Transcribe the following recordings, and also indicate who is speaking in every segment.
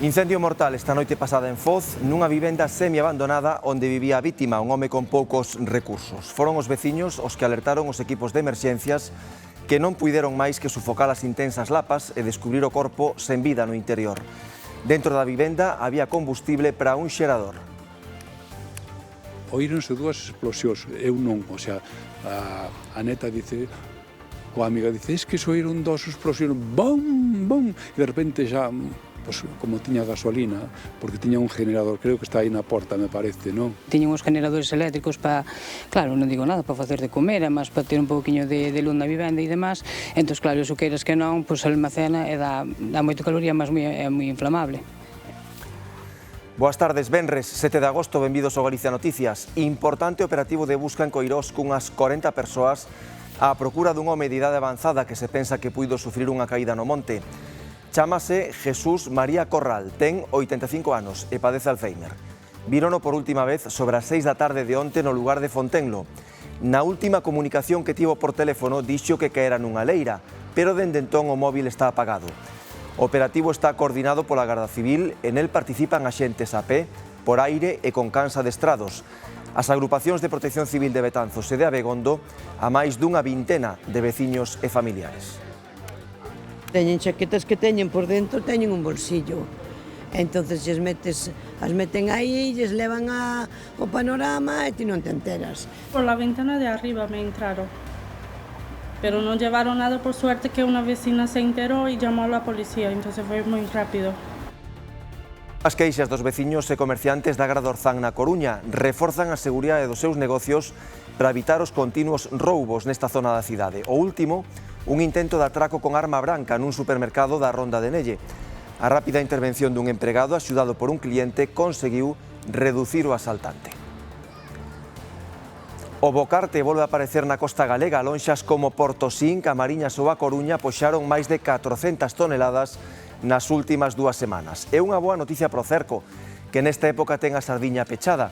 Speaker 1: Incendio mortal esta noite pasada en Foz nunha vivenda semi-abandonada onde vivía a vítima, un home con poucos recursos. Foron os veciños os que alertaron os equipos de emerxencias que non puideron máis que sufocar as intensas lapas e descubrir o corpo sen vida no interior. Dentro da vivenda había combustible para un xerador.
Speaker 2: Oíronse dúas explosións, eu non, o sea, a neta dice, coa amiga dice, es que se oíron dos explosións, bom, bom, e de repente xa, pues, como tiña gasolina, porque tiña un generador, creo que está aí na porta, me parece, non?
Speaker 3: Tiñan uns generadores eléctricos para, claro, non digo nada, para facer de comer, además para ter un pouquiño de luz na vivenda e demás, entón, claro, iso queiras que non, pues almacena e dá moito caloría, mas é moi inflamable.
Speaker 1: Boas tardes, venres 7 de agosto, benvidos ao Galicia Noticias. Importante operativo de busca en Coirós cunhas 40 persoas á procura dun home de idade avanzada que se pensa que puido sufrir unha caída no monte. Chámase Jesús María Corral, ten 85 anos e padece Alzheimer. Vírono por última vez sobre as 6 da tarde de onte no lugar de Fontenlo. Na última comunicación que tivo por teléfono dixo que caera nunha leira, pero dende entón o móvil está apagado. O operativo está coordinado pola Garda Civil e nel participan axentes a pé, por aire e con cans adestrados. As agrupacións de Protección Civil de Betanzos e de Abegondo a máis dunha vintena de veciños e familiares.
Speaker 4: Teñen chaquetas que teñen por dentro, teñen un bolsillo. Entonces as meten aí, lles levan o panorama e ti non te enteras.
Speaker 5: Por la ventana de arriba me entraron, pero no llevaron nada, por suerte que una vecina se enteró y llamó a la policía, entonces fue muy rápido.
Speaker 1: As queixas dos veciños e comerciantes da Grada Orzán na Coruña reforzan a seguridade dos seus negocios para evitar os continuos roubos nesta zona da cidade. O último, un intento de atraco con arma branca nun supermercado da Ronda de Nelle. A rápida intervención dun empregado axudado por un cliente conseguiu reducir o asaltante. O bocarte volve a aparecer na costa galega. Lonxas como Portosín, Camariñas ou A Coruña poxaron máis de 400 toneladas nas últimas 2 semanas. É unha boa noticia pro cerco, que nesta época ten a sardiña pechada.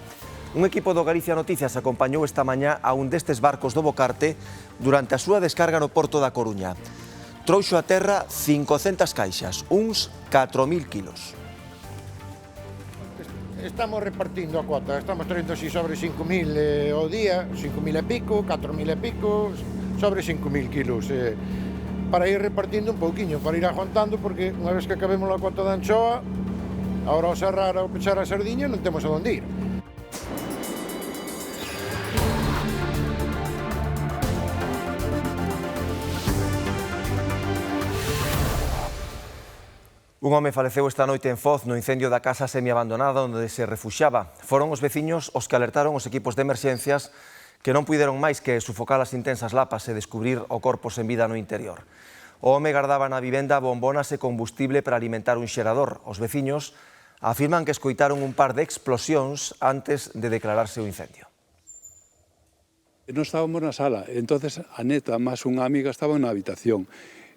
Speaker 1: Un equipo do Galicia Noticias acompañou esta mañá a un destes barcos do bocarte durante a súa descarga no porto da Coruña. Trouxo a terra 500 caixas, uns 4.000 kilos.
Speaker 6: Estamos repartindo a cuota, estamos traendo así sobre 5.000 ao día, 5.000 e pico, 4.000 e pico, sobre 5.000 kilos. Para ir repartindo un pouquiño, para ir aguantando, porque unha vez que acabemos a cuota da anchoa, ahora ao cerrar ou pechar a sardiña non temos a onde ir.
Speaker 1: Un home faleceu esta noite en Foz no incendio da casa semiabandonada onde se refuxiaba. Foron os veciños os que alertaron os equipos de emerxencias que non puideron máis que sufocar as intensas lapas e descubrir o corpo sen vida no interior. O home gardaba na vivenda bombonas e combustible para alimentar un xerador. Os veciños afirman que escoitaron un par de explosións antes de declararse o incendio.
Speaker 2: Non estábamos na sala, entonces a neta máis unha amiga estaban na habitación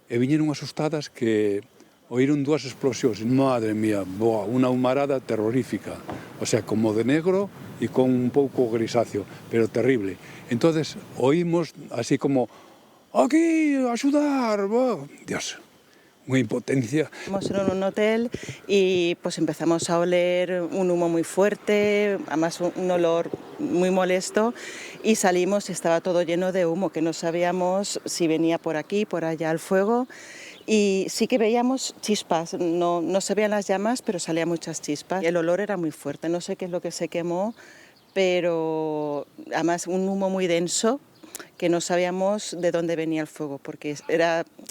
Speaker 2: e viñeron asustadas que oíron dúas explosións. Madre mía, boa, unha humarada terrorífica, o sea, como de negro e con un pouco grisáceo, pero terrible. Entonces oímos así como, aquí, axudar, Dios, unha impotencia.
Speaker 7: Estamos en un hotel y pues empezamos a oler un humo muy fuerte, además un olor muy molesto, y salimos y estaba todo lleno de humo, que no sabíamos si venía por aquí, por allá el fuego, y sí que veíamos chispas, no se veían las llamas, pero salían muchas chispas. El olor era muy fuerte, no sé qué es lo que se quemó, pero además un humo muy denso, que no sabíamos de dónde venía el fuego, porque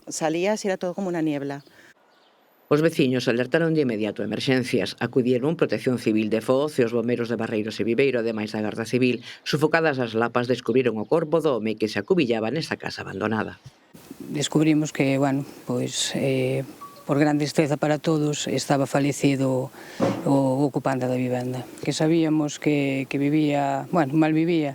Speaker 7: salía y era todo como una niebla.
Speaker 8: Os veciños alertaron de inmediato a emerxencias. Acudieron Protección Civil de Foz e os bomberos de Barreiros e Viveiro, ademais da Garda Civil. Sufocadas as lapas, descubriron o corpo do home que se acubillaba nesta casa abandonada.
Speaker 3: Descubrimos que, bueno, pois, por gran tristeza para todos, estaba falecido o ocupante da vivenda. Que sabíamos que vivía, bueno, mal vivía,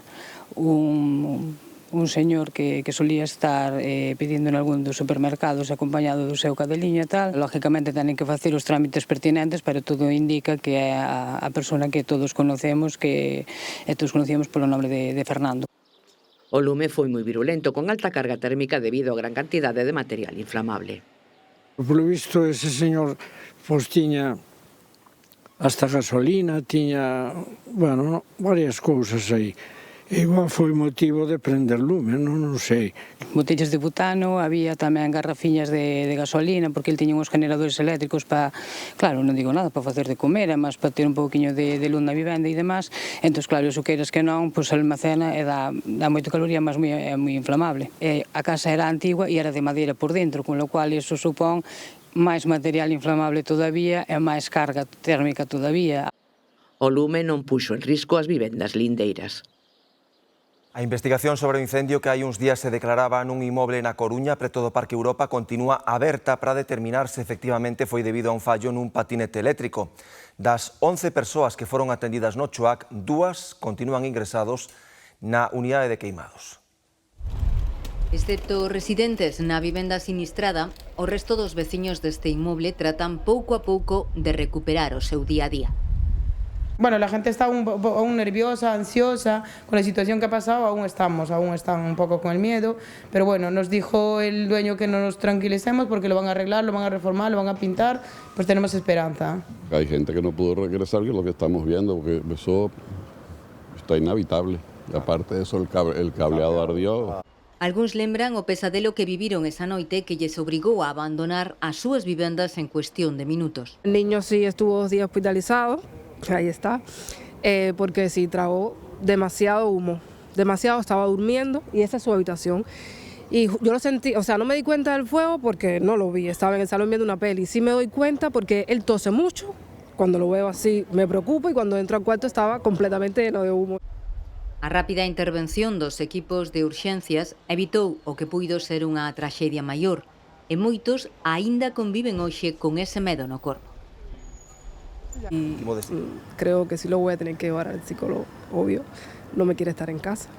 Speaker 3: un señor que solía estar pedindo en algún dos supermercados acompañado do seu cadeliño e tal. Lógicamente tenen que facer os trámites pertinentes, pero todo indica que é a persona que todos conocemos, que todos conocíamos polo nome de Fernando.
Speaker 8: O lume foi moi virulento, con alta carga térmica debido a gran cantidade de material inflamable.
Speaker 9: Polo visto, ese señor pois tiña hasta gasolina, tiña, bueno, varias cousas aí. Igual foi motivo de prender lume, non sei.
Speaker 3: Botellas de butano, había tamén garrafiñas de gasolina, porque el tiña uns generadores eléctricos para, claro, non digo nada, para facer de comer, mas para ter un pouquiño de luz na vivenda e demás. Entón, claro, iso queiras que non, pois almacena e dá moito caloría, mas é moi inflamable. A casa era antigua e era de madeira por dentro, con lo cual iso supón máis material inflamable todavía e máis carga térmica todavía.
Speaker 8: O lume non puxo en risco as vivendas lindeiras.
Speaker 1: A investigación sobre o incendio que hai uns días se declaraba nun inmoble na Coruña, preto do Parque Europa, continúa aberta para determinar se efectivamente foi debido a un fallo nun patinete eléctrico. Das 11 persoas que foron atendidas no Choac, 2 continúan ingresados na unidade de queimados.
Speaker 10: Excepto residentes na vivenda sinistrada, o resto dos veciños deste inmoble tratan pouco a pouco de recuperar o seu día a día.
Speaker 11: Bueno, la gente está aún nerviosa, ansiosa, con la situación que ha pasado aún están un poco con el miedo, pero bueno, nos dijo el dueño que no nos tranquilicemos porque lo van a arreglar, lo van a reformar, lo van a pintar, pues tenemos esperanza.
Speaker 12: Hay gente que no pudo regresar, que es lo que estamos viendo, porque eso está inhabitable. Y aparte de eso, el cableado ardió.
Speaker 10: Algúns lembran o pesadelo que viviron esa noite que lles obrigou a abandonar as súas vivendas en cuestión de minutos.
Speaker 13: El niño sí estuvo 2 días hospitalizado. Ahí está, porque sí tragó demasiado humo, estaba durmiendo y esa es su habitación. Y yo lo sentí, o sea, no me di cuenta del fuego porque no lo vi, estaba en el salón viendo una peli. Sí me doy cuenta porque él tose mucho, cuando lo veo así me preocupo y cuando entro al cuarto estaba completamente lleno de humo.
Speaker 10: A rápida intervención dos equipos de urxencias evitou o que puido ser unha traxedia maior e moitos aínda conviven hoxe con ese medo no corpo.
Speaker 13: Y creo que sí lo voy a tener que llevar al psicólogo, obvio. No me quiere estar en casa.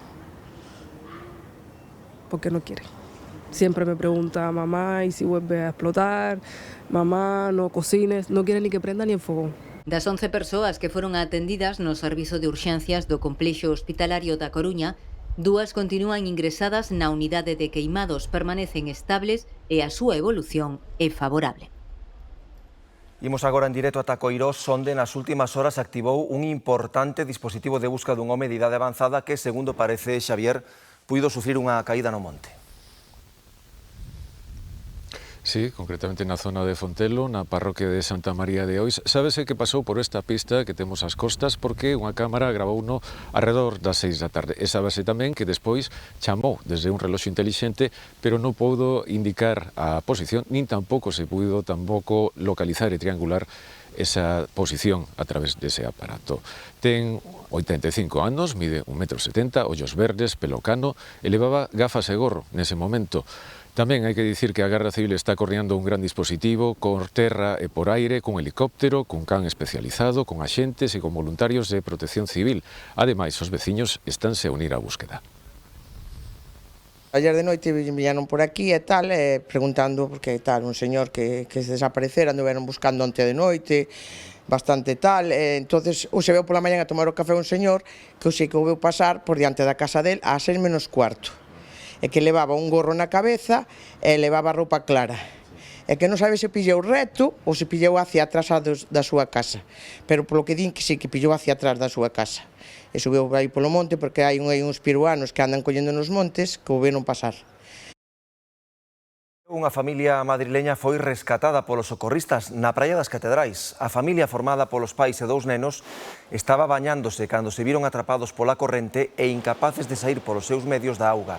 Speaker 13: Porque no quiere. Siempre me pregunta, mamá, ¿y si vuelve a explotar? Mamá, no cocines. No quiere ni que prenda ni el fogón.
Speaker 10: Das 11 persoas que foron atendidas no servizo de urxencias do complexo hospitalario da Coruña, 2 continúan ingresadas na unidade de queimados, permanecen estables e a súa evolución é favorable.
Speaker 1: Imos agora en directo ata Coirós, onde nas últimas horas activou un importante dispositivo de busca dun home de idade avanzada que, segundo parece Xavier, puido sufrir unha caída no monte.
Speaker 14: Sí, concretamente na zona de Fontelo, na parroquia de Santa María de Ois. Sábese que pasou por esta pista que temos ás costas porque unha cámara gravouno alrededor das 6 da tarde. E sábese tamén que despois chamou desde un reloxo intelixente, pero non pudo indicar a posición, nin tampouco se puido localizar e triangular esa posición a través dese aparato. Ten 85 anos, mide 1,70 m, ollos verdes, pelo cano e levaba gafas e gorro nese momento. Tamén hai que dicir que a Garda Civil está corriendo un gran dispositivo por terra e por aire, con helicóptero, con can especializado, con axentes e con voluntarios de protección civil. Ademais, os veciños estánse a unir á búsqueda.
Speaker 15: Ayer de noite viñeron por aquí e tal, preguntando porque tal, un señor que se desaparecera, anduveron buscando onte de noite, bastante tal, entonces hoxe veu pola mañá a tomar o café un señor que hoxe que o veu pasar por diante da casa del a 6 menos cuarto. E que levaba un gorro na cabeza e levaba roupa clara. E que non sabe se pillou reto ou se pillou hacia atrás da súa casa. Pero polo que din que sí que pillou hacia atrás da súa casa. E subeu aí polo monte porque hai uns peruanos que andan collendo nos montes que o veron pasar.
Speaker 1: Unha familia madrileña foi rescatada polos socorristas na Praia das Catedrais. A familia, formada polos pais e 2 nenos, estaba bañándose cando se viron atrapados pola corrente e incapaces de sair polos seus medios da auga.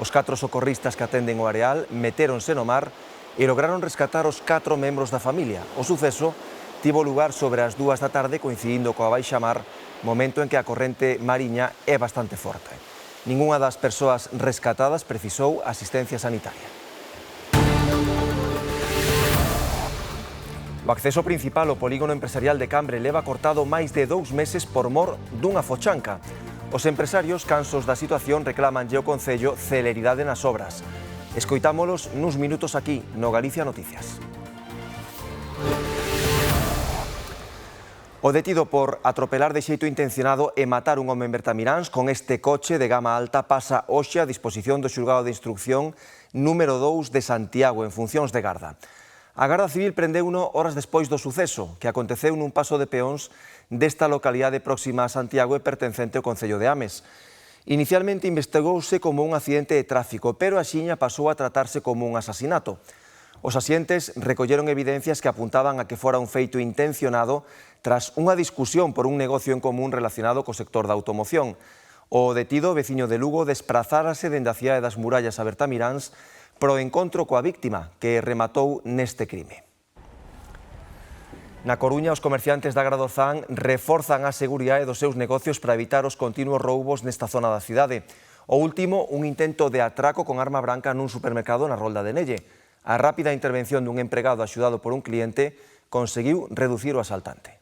Speaker 1: Os 4 socorristas que atenden o areal metéronse no mar e lograron rescatar os 4 membros da familia. O suceso tivo lugar sobre as 2 da tarde, coincidindo coa baixamar, momento en que a corrente mariña é bastante forte. Ningunha das persoas rescatadas precisou asistencia sanitaria. O acceso principal ao polígono empresarial de Cambre leva cortado máis de 2 meses por mor dunha fochanca. Os empresarios, cansos da situación, reclamanlle ao Concello celeridade nas obras. Escoitámolos nuns minutos aquí, no Galicia Noticias. O detido por atropelar de xeito intencionado e matar un home en Bertamiráns con este coche de gama alta pasa hoxe a disposición do xulgado de instrucción número 2 de Santiago en funcións de garda. A Garda Civil prendeuno horas despois do suceso, que aconteceu nun paso de peóns desta localidade próxima a Santiago e pertencente ao concello de Ames. Inicialmente investigouse como un accidente de tráfico, pero axiña pasou a tratarse como un asasinato. Os asientes recolleron evidencias que apuntaban a que fora un feito intencionado tras unha discusión por un negocio en común relacionado co sector da automoción. O detido veciño de Lugo desprazárase dende a cidade das Murallas a Bertamiráns pro encontro coa víctima, que rematou neste crime. Na Coruña, os comerciantes da Agra do Zan reforzan a seguridade dos seus negocios para evitar os continuos roubos nesta zona da cidade. O último, un intento de atraco con arma branca nun supermercado na Rolda de Nelle. A rápida intervención dun empregado axudado por un cliente conseguiu reducir o asaltante.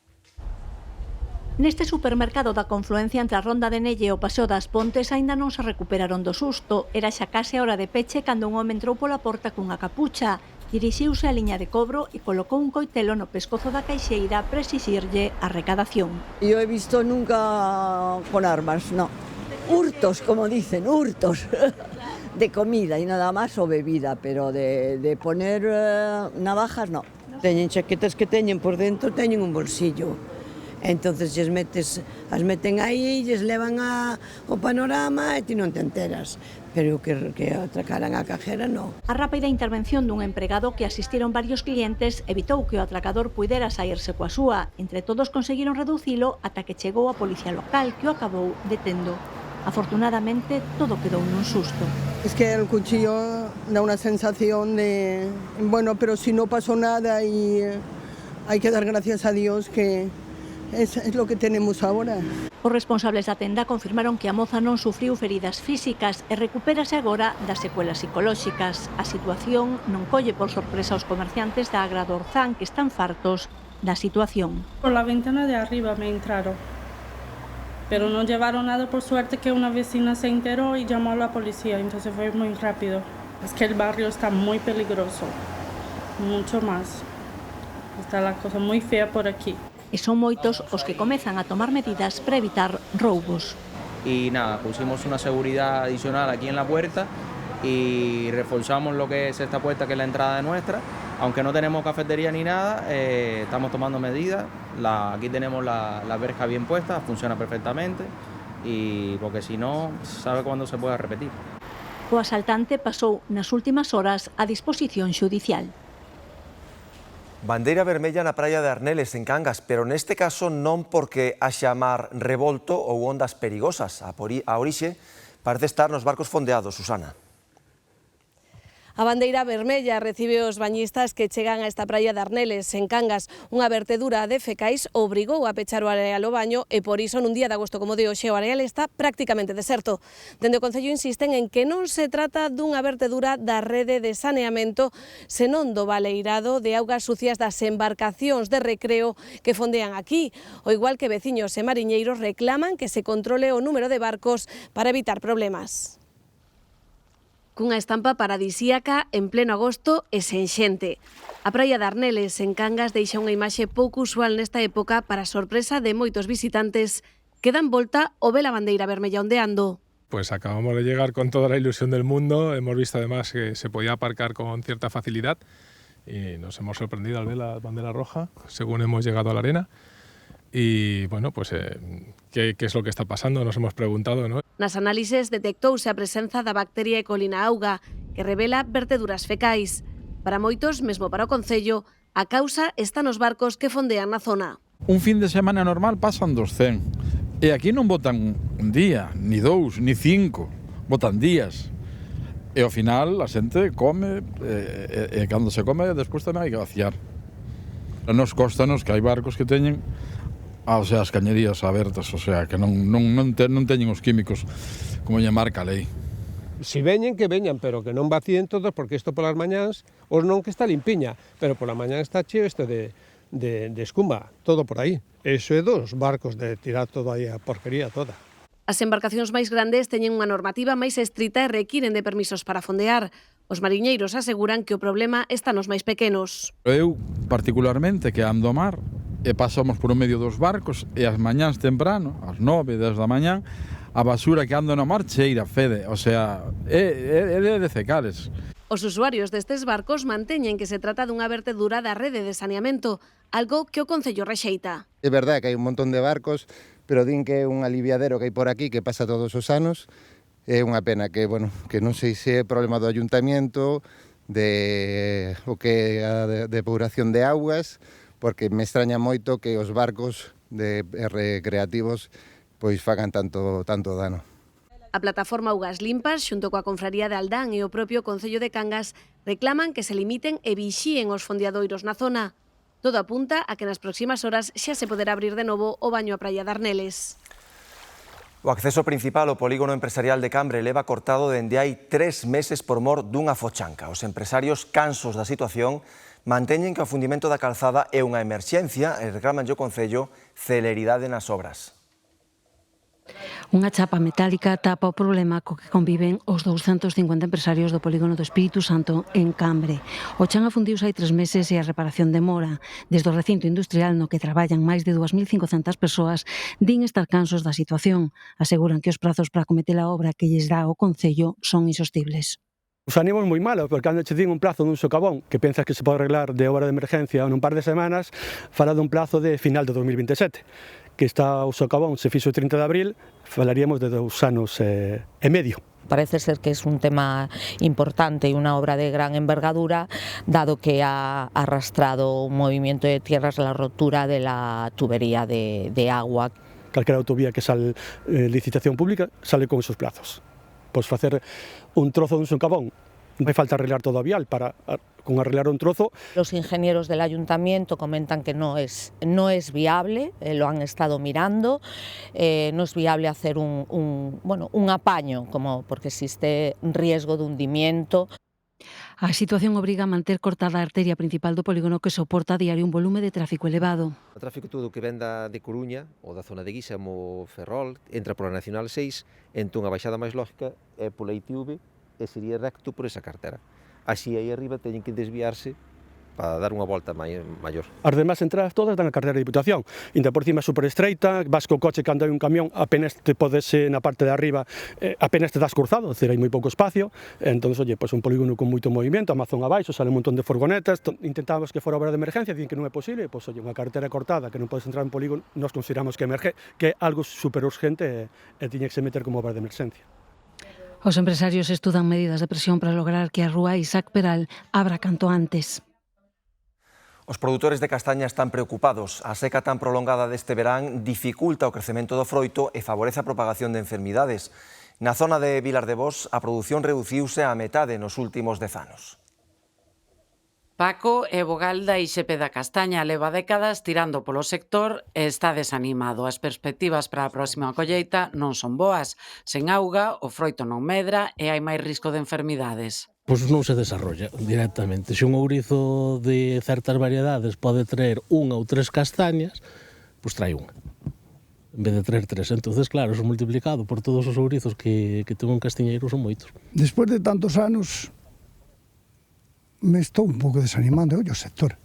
Speaker 16: Neste supermercado da confluencia entre a Ronda de Nelle e o Paseo das Pontes aínda non se recuperaron do susto. Era xa case a hora de peche cando un home entrou pola porta cunha capucha. Dirixiuse á liña de cobro e colocou un coitelo no pescozo da caixeira para exixirlle a recadación.
Speaker 17: Yo he visto nunca con armas, no. Hurtos, como dicen, hurtos. De comida y nada más o bebida, pero de poner navajas, no.
Speaker 4: Teñen chaquetas que teñen por dentro, teñen un bolsillo. Entonces as meten aí, lles levan ao panorama e ti non te enteras. Pero que atracaran a cajera, non.
Speaker 16: A rápida intervención dun empregado que asistiron varios clientes evitou que o atracador puidera saírse coa súa. Entre todos conseguiron reducilo ata que chegou a policía local, que o acabou detendo. Afortunadamente, todo quedou nun susto.
Speaker 18: Es que el cuchillo da una sensación de... Bueno, pero si no pasó nada y hay que dar gracias a Dios que es lo que tenemos ahora.
Speaker 16: Os responsables da tenda confirmaron que a moza non sufriu feridas físicas e recupérase agora das secuelas psicolóxicas. A situación non colle por sorpresa aos comerciantes da Agra do Orzán, que están fartos da situación.
Speaker 5: Por la ventana de arriba me entraron, pero no llevaron nada, por suerte que una vecina se enteró y llamó a la policía, entonces fue muy rápido. Es que el barrio está muy peligroso, mucho más. Está la cosa muy fea por aquí.
Speaker 16: E son moitos os que comezan a tomar medidas para evitar roubos.
Speaker 19: Y nada, pusimos una seguridad adicional aquí en la puerta y reforzamos lo que es esta puerta, que es la entrada nuestra. Aunque no tenemos cafetería ni nada, estamos tomando medidas. Aquí tenemos la verja bien puesta, funciona perfectamente, y porque si no, sabe cuándo se puede repetir.
Speaker 16: O asaltante pasou nas últimas horas a disposición xudicial.
Speaker 1: Bandeira vermella na praia de Arneles, en Cangas, pero neste caso non porque haxa mar revolto ou ondas perigosas. A orixe parece estar nos barcos fondeados, Susana.
Speaker 20: A bandeira vermella recibe os bañistas que chegan a esta praia de Arneles, en Cangas. Unha vertedura de fecais obrigou a pechar o areal ao baño e por iso nun día de agosto como de hoxe o areal está prácticamente deserto. Dende o Concello insisten en que non se trata dunha vertedura da rede de saneamento, senón do baleirado de augas sucias das embarcacións de recreo que fondean aquí. O igual que veciños e mariñeiros reclaman que se controle o número de barcos para evitar problemas. Cunha estampa paradisíaca en pleno agosto e sen xente. A praia de Arneles, en Cangas, deixa unha imaxe pouco usual nesta época para sorpresa de moitos visitantes que dan volta o ver a bandeira vermella ondeando.
Speaker 21: Pues acabamos de llegar con toda la ilusión del mundo, hemos visto además que se podía aparcar con cierta facilidad y nos hemos sorprendido al ver la bandera roja según hemos llegado a la arena. Y bueno, pues ¿qué es lo que está pasando? Nos hemos preguntado, ¿no?
Speaker 20: Nas análises detectouse a presenza da bacteria E. coli na auga, que revela verteduras fecais. Para moitos, mesmo para o Concello, a causa está nos barcos que fondean na zona.
Speaker 22: Un fin de semana normal pasan 200. E aquí non botan un día, ni dous, ni 5. Botan días. E ao final a xente come, e cando se come, despois tamén hai que vaciar. Nos constanos que hai barcos que teñen as cañerías abertas, o sea, que non teñen os químicos como lle marca a lei.
Speaker 23: Si veñen, que veñan, pero que non vacíen todos, porque isto polas mañáns, os non que está limpiña, pero pola mañán está cheo isto de escuma, todo por aí. Eso é dos barcos de tirar todo aí a porquería toda.
Speaker 20: As embarcacións máis grandes teñen unha normativa máis estrita e requiren de permisos para fondear. Os mariñeiros aseguran que o problema está nos máis pequenos.
Speaker 22: Eu, particularmente, que ando a mar, e pasamos por o medio dos barcos, e as mañáns temprano, ás 9, 10 da mañán, a basura que ando no mar cheira, fede, o sea, é de cecales.
Speaker 20: Os usuarios destes barcos manteñen que se trata dunha vertedura da rede de saneamento, algo que o Concello rexeita.
Speaker 2: É verdade que hai un montón de barcos, pero din que é un aliviadero que hai por aquí que pasa todos os anos. É unha pena que, bueno, que non sei se é problema do ayuntamiento, de o que é a depuración de augas, porque me extraña moito que os barcos de recreativos pois fagan tanto dano.
Speaker 20: A plataforma Augas Limpas, xunto coa Confraría de Aldán e o propio Concello de Cangas, reclaman que se limiten e vixíen os fondeadoiros na zona. Todo apunta a que nas próximas horas xa se poderá abrir de novo o baño á praia de Arneles.
Speaker 1: O acceso principal ao polígono empresarial de Cambre leva cortado dende hai 3 meses por mor dunha fochanca. Os empresarios, cansos da situación, manteñen que o afundimento da calzada é unha emerxencia e reclaman ao Concello celeridade nas obras.
Speaker 6: Unha chapa metálica tapa o problema co que conviven os 250 empresarios do polígono do Espírito Santo en Cambre. O chan afundiuse hai 3 meses e a reparación demora. Desde o recinto industrial no que traballan máis de 2.500 persoas din estar cansos da situación. Aseguran que os prazos para acometer a obra que lles dá o Concello son insostibles.
Speaker 23: Os ánimos moi malos, porque cando che din un plazo dun socavón que pensas que se pode arreglar de obra de emergencia en un par de semanas, fala dun plazo de final de 2027. Que está o socavón se fixo o 30 de abril, falaríamos de 2 anos e medio.
Speaker 7: Parece ser que es un tema importante y una obra de gran envergadura, dado que ha arrastrado un movimiento de tierras la rotura de la tubería de agua.
Speaker 23: Calquera autovía que sale licitación pública sale con esos plazos. Pois facer un trozo dun socavón, non hai falta arreglar todo o vial para con arreglar un trozo.
Speaker 7: Los ingenieros del ayuntamiento comentan que no es viable, lo han estado mirando, no es viable hacer un apaño, porque existe riesgo de hundimiento.
Speaker 6: A situación obriga a manter cortada a arteria principal do polígono que soporta a diario un volume de tráfico elevado.
Speaker 24: O tráfico todo que ven de Coruña ou da zona de Guísamo, Ferrol, entra pola Nacional 6, entón a baixada máis lógica é pola ITV e sería recto por esa cartera. Así aí arriba teñen que desviarse para dar unha volta maior.
Speaker 23: As demás entradas todas dan a cartera de Diputación. Inda por cima super estreita, vas co coche cando hai un camión, apenas te podes na parte de arriba, apenas te das cruzado, decir, hai moi pouco espacio. Entón, pois un polígono con moito movimento, Amazon abaixo, sale un montón de furgonetas, intentábamos que fora obra de emergencia, dicen que non é posible, pois unha cartera cortada que non podes entrar en polígono, nos consideramos que é algo super urgente e tiña que se meter como obra de emergencia.
Speaker 6: Os empresarios estudan medidas de presión para lograr que a rúa Isaac Peral abra canto antes.
Speaker 1: Os produtores de castaña están preocupados. A seca tan prolongada deste verán dificulta o crecemento do froito e favorece a propagación de enfermidades. Na zona de Vilar de Bos, a produción reduciuse á metade nos últimos 10 anos.
Speaker 25: Paco é vogal da IXP da Castaña, leva décadas tirando polo sector e está desanimado. As perspectivas para a próxima colleita non son boas. Sen auga, o froito non medra e hai máis risco de enfermidades.
Speaker 26: Pois non se desarrolla directamente. Se un ourizo de certas variedades pode traer 1 ou 3 castañas, pois trae unha. En vez de traer 3. Entonces, claro, eso multiplicado por todos os ourizos que ten un castiñeiro son moitos.
Speaker 27: Despois de tantos anos, me estou un pouco desanimando o sector,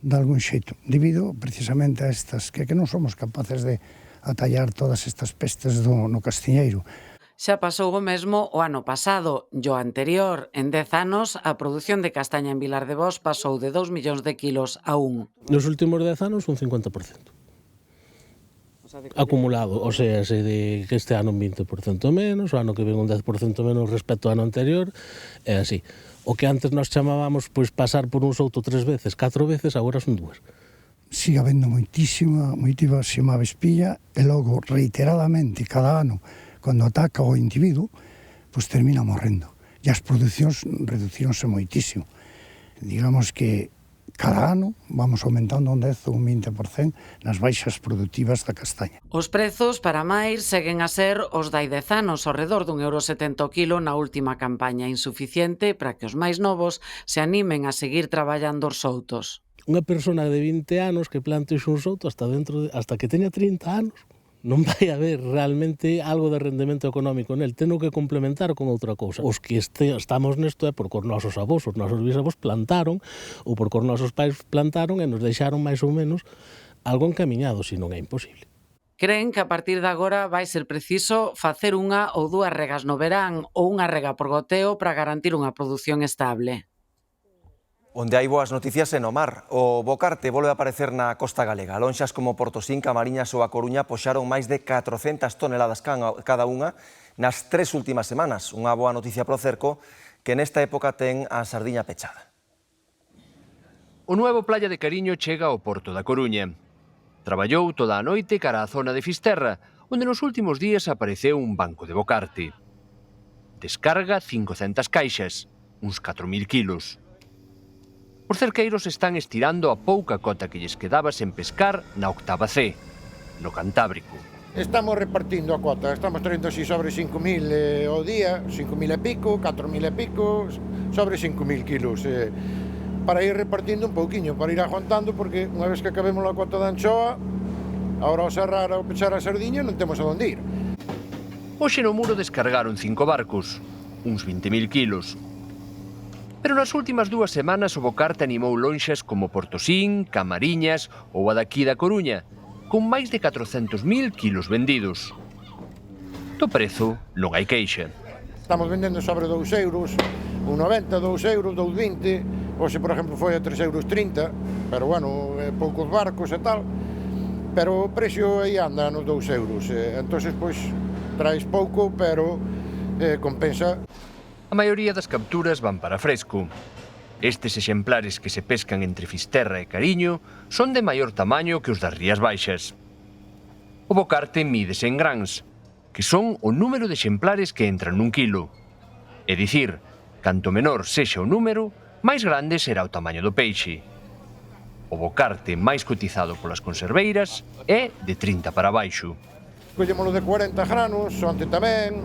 Speaker 27: de algún xeito, debido precisamente a estas, que non somos capaces de atallar todas estas pestes no castiñeiro.
Speaker 25: Xa pasou o mesmo o ano pasado. O anterior, en 10 anos, a produción de castaña en Vilar de Bos pasou de 2 millóns de kilos a 1.
Speaker 26: Nos últimos 10 anos, un 50%. Acumulado, o sea, de que este ano un 20% menos, o ano que ven un 10% menos respecto ao ano anterior, é así. O que antes nos chamábamos pasar por un souto 3 veces, 4 veces, agora son 2.
Speaker 27: Sigue habendo moitísima vespilla e logo reiteradamente cada ano cando ataca o individuo, pois termina morrendo. E as producións reducíronse moitísimo. Digamos que cada ano vamos aumentando un 10 ou un 20% nas baixas productivas da castaña.
Speaker 25: Os prezos para máis seguen a ser os dai 10 anos, ao redor dun €1,70 o kilo na última campaña, insuficiente para que os máis novos se animen a seguir traballando os soutos.
Speaker 26: Unha persona de 20 anos que plante un souto hasta que teña 30 anos, non vai haber realmente algo de rendemento económico nel, teno que complementar con outra cousa. Os que estamos nesto é porque os nosos avós, os nosos bisavós plantaron, ou porque os nosos pais plantaron e nos deixaron máis ou menos algo encamiñado, se non é imposible.
Speaker 25: Creen que a partir de agora vai ser preciso facer unha ou dúas regas no verán ou unha rega por goteo para garantir unha produción estable.
Speaker 1: Onde hai boas noticias é no mar. O bocarte volve a aparecer na costa galega. Lonxas como Portosín, Camariñas ou A Coruña poxaron máis de 400 toneladas cada unha nas 3 últimas semanas. Unha boa noticia pro cerco que nesta época ten a sardiña pechada.
Speaker 3: O nuevo Playa de Cariño chega ao Porto da Coruña. Traballou toda a noite cara á zona de Fisterra, onde nos últimos días apareceu un banco de bocarte. Descarga 500 caixas, uns 4.000 kilos. Os cerqueiros están estirando a pouca cota que lles quedaba sen pescar na octava C, no Cantábrico.
Speaker 8: Estamos repartindo a cota, estamos traendo así sobre 5.000 ao día, 5.000 e pico, 4.000 e pico, sobre 5.000 kilos. Para ir repartindo un pouquiño, para ir aguantando, porque unha vez que acabemos a cota da anchoa, ahora ao cerrar ou pechar a sardiña non temos a onde ir.
Speaker 3: Hoxe no muro descargaron 5 barcos, uns 20.000 kilos. Pero nas últimas 2 semanas o bocarte animou lonxas como Portosín, Camariñas ou a daqui da Coruña, con máis de 400.000 kilos vendidos. Do prezo non hai queixa.
Speaker 8: Estamos vendendo sobre 2 euros, 1,90, 2 euros, 2,20. Hoxe, por exemplo, foi a 3,30 euros, pero, bueno, poucos barcos e tal. Pero o precio aí anda nos 2 euros. Entón, pois, traes pouco, pero compensa.
Speaker 3: A maioría das capturas van para fresco. Estes exemplares que se pescan entre Fisterra e Cariño son de maior tamaño que os das Rías Baixas. O bocarte mídese en grans, que son o número de exemplares que entran nun kilo. É dicir, canto menor sexa o número, máis grande será o tamaño do peixe. O bocarte máis cotizado polas conserveiras é de 30 para baixo.
Speaker 8: Collémolo de 40 granos, onte tamén,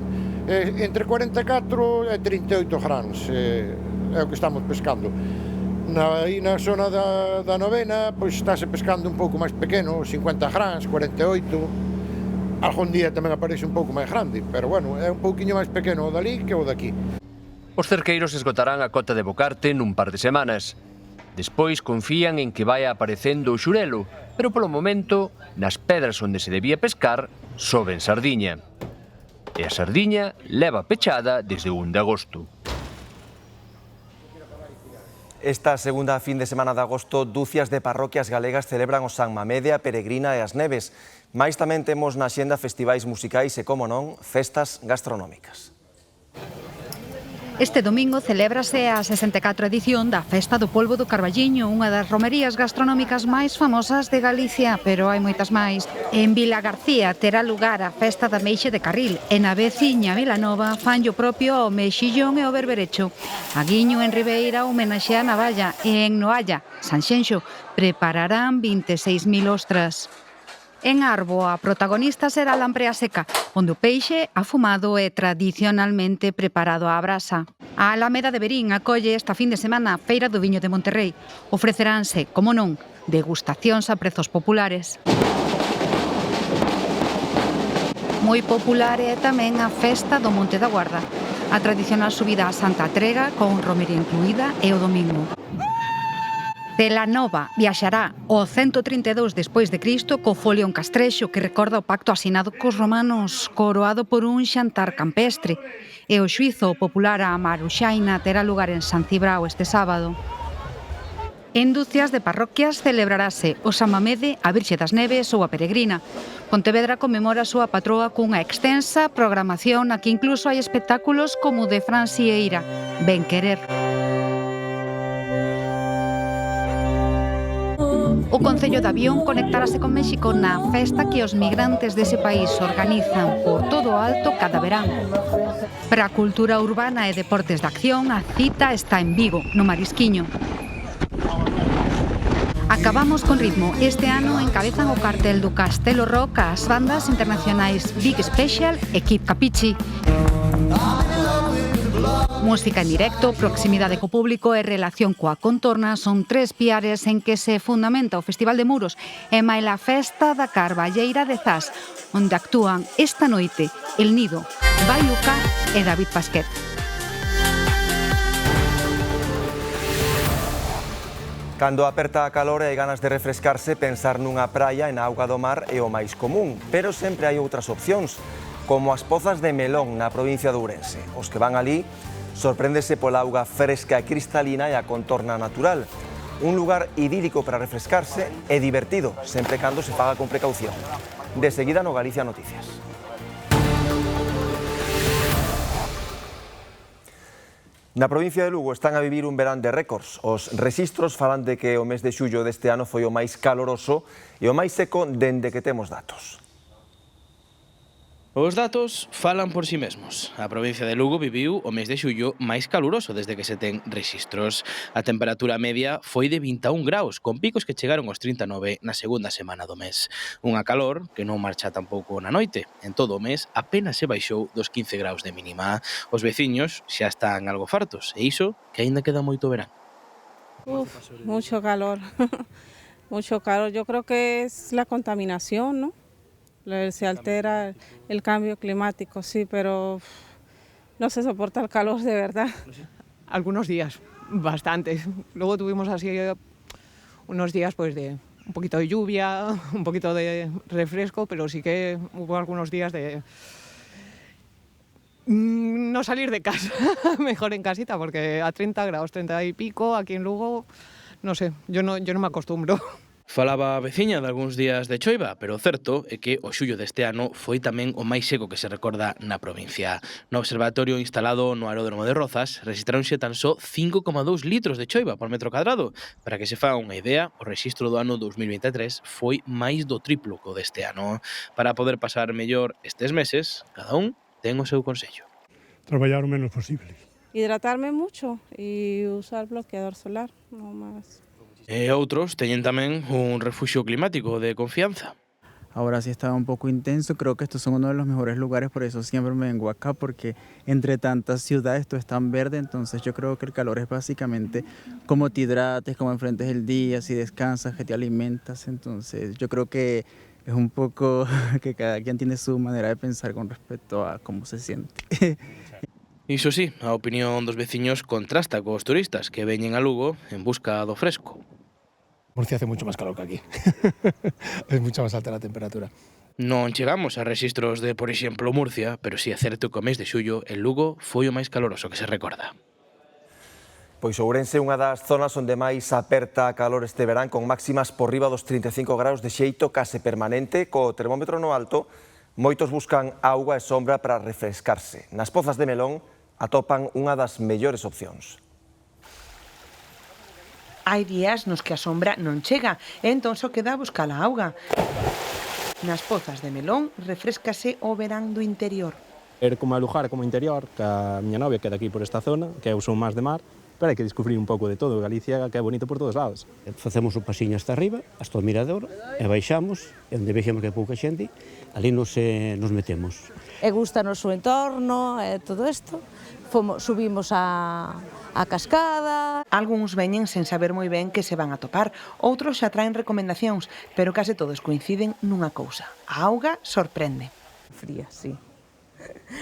Speaker 8: entre 44 e 38 granos é o que estamos pescando. Aí na zona da novena, pois estáse pescando un pouco máis pequeno, 50 grans, 48. Algún día tamén aparece un pouco máis grande, pero, bueno, é un pouquiño máis pequeno o dali que o daqui.
Speaker 3: Os cerqueiros esgotarán a cota de bocarte nun par de semanas. Despois confían en que vai aparecendo o xurelo, pero polo momento, nas pedras onde se debía pescar, soben sardiña. E a sardiña leva pechada desde o 1 de agosto.
Speaker 1: Esta segunda fin de semana de agosto, dúcias de parroquias galegas celebran o San Mamede, a Peregrina e as Neves. Mais tamén temos na xenda festivais musicais e, como non, festas gastronómicas.
Speaker 9: Este domingo celébrase a 64ª edición da Festa do Polvo do Carballiño, unha das romerías gastronómicas máis famosas de Galicia, pero hai moitas máis. En Vila García terá lugar a Festa da Meixe de Carril, e na veciña Vilanova fanlle o propio ao mexillón e ao berberecho. A Guiño en Ribeira homenaxea a Navalla, e en Noalla, Sanxenxo, prepararán 26.000 ostras. En Arbo, a protagonista será a lamprea seca, onde o peixe afumado é tradicionalmente preparado á brasa. A Alameda de Verín acolle esta fin de semana a Feira do Viño de Monterrei. Ofreceránse, como non, degustacións a prezos populares. Moi popular é tamén a Festa do Monte da Guarda. A tradicional subida a Santa Trega, con romería incluída, é o domingo. Celanova viaxará ao 132 despois de Cristo co folión castrexo que recorda o pacto asinado cos romanos, coroado por un xantar campestre. E o xuízo popular a Maruxaina terá lugar en San Cibrao este sábado. En dúcias de parroquias celebrarase o San Mamede, a Virxe das Neves ou a Peregrina. Pontevedra conmemora a súa patroa cunha extensa programación na que incluso hai espectáculos como o de Fran Sieira, Ben Querer. O Concello de Avión conectarase con México na festa que os migrantes dese país organizan por todo o alto cada verán. Para a cultura urbana e deportes de acción, a cita está en Vigo, no Marisquiño. Acabamos con ritmo. Este ano encabezan o cartel do Castelo Rock as bandas internacionais Big Special e Kid Capichi. Música en directo, proximidade co público e relación coa contorna son tres piares en que se fundamenta o Festival de Muros e maila a Festa da Carballeira de Zas, onde actúan esta noite El Nido, Bayuca e David Pasquet.
Speaker 1: Cando aperta a calor e hai ganas de refrescarse, pensar nunha praia en auga do mar é o máis común, pero sempre hai outras opcións, como as Pozas de Melón na provincia de Ourense. Os que van ali sorpréndese pola auga fresca e cristalina e a contorna natural. Un lugar idílico para refrescarse e divertido, sempre cando se faga con precaución. De seguida no Galicia Noticias. Na provincia de Lugo están a vivir un verán de récords. Os rexistros falan de que o mes de xullo deste ano foi o máis caloroso e o máis seco dende que temos datos.
Speaker 10: Os datos falan por si mesmos. A provincia de Lugo viviu o mes de xullo máis caluroso desde que se ten rexistros. A temperatura media foi de 21 graus, con picos que chegaron aos 39 na segunda semana do mes. Unha calor que non marcha tampouco na noite. En todo o mes apenas se baixou dos 15 graus de mínima. Os veciños xa están algo fartos, e iso que aínda queda moito verán.
Speaker 5: Mucho calor. Mucho calor. Yo creo que es la contaminación, ¿no? Se altera el cambio climático, sí, pero no se soporta el calor de verdad.
Speaker 11: Algunos días, bastantes. Luego tuvimos así unos días pues de un poquito de lluvia, un poquito de refresco, pero sí que hubo algunos días de no salir de casa, mejor en casita, porque a 30 grados, 30 y pico, aquí en Lugo, no sé, yo no me acostumbro.
Speaker 10: Falaba a veciña de algúns días de choiva, pero o certo é que o xullo deste ano foi tamén o máis seco que se recorda na provincia. No observatorio instalado no aeródromo de Rozas rexistraronse tan só 5,2 litros de choiva por metro cadrado. Para que se faga unha idea, o rexistro do ano 2023 foi máis do triplo co deste ano. Para poder pasar mellor estes meses, cada un ten o seu consello.
Speaker 12: Traballar o menos posible.
Speaker 5: Hidratarme mucho y usar bloqueador solar, no más.
Speaker 10: E outros teñen tamén un refuxio climático de confianza.
Speaker 13: Ahora sí está un poco intenso, creo que estos son uno de los mejores lugares, por eso siempre me vengo acá, porque entre tantas ciudades esto es tan verde, entonces yo creo que el calor es básicamente cómo te hidrates, cómo enfrentes el día, si descansas, que te alimentas, entonces yo creo que es un poco que cada quien tiene su manera de pensar con respecto a cómo se siente.
Speaker 10: Iso sí, a opinión dos veciños contrasta cos turistas que veñen a Lugo en busca do fresco.
Speaker 12: Murcia hace mucho más calor que aquí. Es mucho más alta la temperatura.
Speaker 10: Non chegamos a rexistros de, por exemplo, Murcia, pero si é certo que o mes de xullo en Lugo foi o máis caloroso que se recorda.
Speaker 1: Pois Ourense é unha das zonas onde máis aperta a calor este verán, con máximas por riba dos 35 graus de xeito case permanente, co termómetro no alto. Moitos buscan auga e sombra para refrescarse. Nas Pozas de Melón atopan unha das mellores opcións.
Speaker 14: Hai días nos que a sombra non chega e entón só queda buscar a auga. Nas Pozas de Melón refrescase o verán do interior.
Speaker 23: Er como a lugar como interior, que a miña novia queda aquí por esta zona, que eu son máis de mar, pero hai que descubrir un pouco de todo. Galicia que é bonito por todos lados.
Speaker 15: Facemos o pasiño hasta arriba, hasta o mirador, e baixamos, e onde vexemos que hai pouca xente, ali nos metemos.
Speaker 7: E gustanos o entorno, todo isto. Subimos a cascada.
Speaker 14: Algúns veñen sen saber moi ben que se van a topar, outros xa traen recomendacións, pero case todos coinciden nunha cousa: a auga sorprende.
Speaker 7: Fría, sí.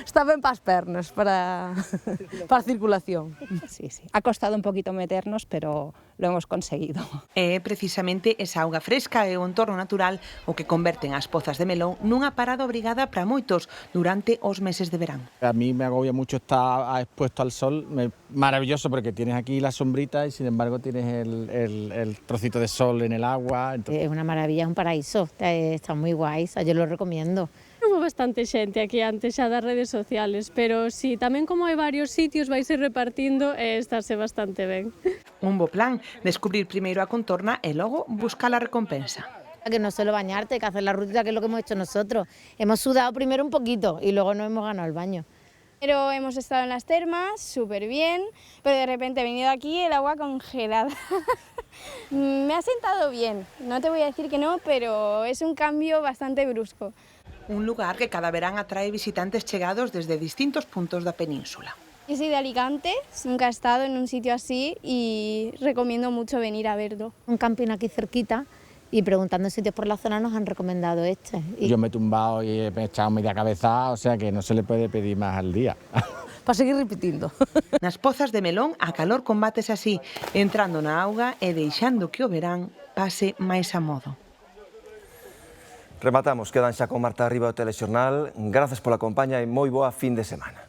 Speaker 7: Está ben para as pernas, para a circulación.
Speaker 17: Sí, sí. Ha costado un poquito meternos, pero lo hemos conseguido.
Speaker 14: É precisamente esa auga fresca e o entorno natural o que converten as Pozas de Melón nunha parada obrigada para moitos durante os meses de verán.
Speaker 22: A mí me agobia mucho estar expuesto al sol, maravilloso porque tienes aquí la sombrita y sin embargo tienes el trocito de sol en el agua.
Speaker 17: Es una maravilla, es un paraíso, está muy guay, yo lo recomiendo.
Speaker 28: Hubo bastante xente aquí antes xa das redes sociales, pero si tamén como hai varios sitios vaise repartindo e estarse bastante ben.
Speaker 14: Un bo plan, descubrir primeiro a contorna e logo buscar a recompensa.
Speaker 17: Que no solo bañarte, que hacer la rutina, que es lo que hemos hecho nosotros. Hemos sudado primero un poquito y luego nos hemos ganado el baño.
Speaker 28: Pero hemos estado en las termas, súper bien, pero de repente he venido aquí y el agua congelada. Me ha sentado bien, no te voy a decir que no, pero es un cambio bastante brusco.
Speaker 14: Un lugar que cada verán atrae visitantes chegados desde distintos puntos da península.
Speaker 28: Yo soy de Alicante, nunca he estado en un sitio así y recomiendo mucho venir a verlo.
Speaker 17: Un camping aquí cerquita y preguntando en sitios por la zona nos han recomendado este.
Speaker 22: Yo me he tumbado y me he echado media cabeza, o sea que no se le puede pedir más al día.
Speaker 17: para seguir repetindo.
Speaker 14: Nas pozas de Melón a calor combátese así, entrando na auga e deixando que o verán pase máis a modo.
Speaker 1: Rematamos, quedan xa con Marta Riba o Telexornal. Grazas pola compaña e moi boa fin de semana.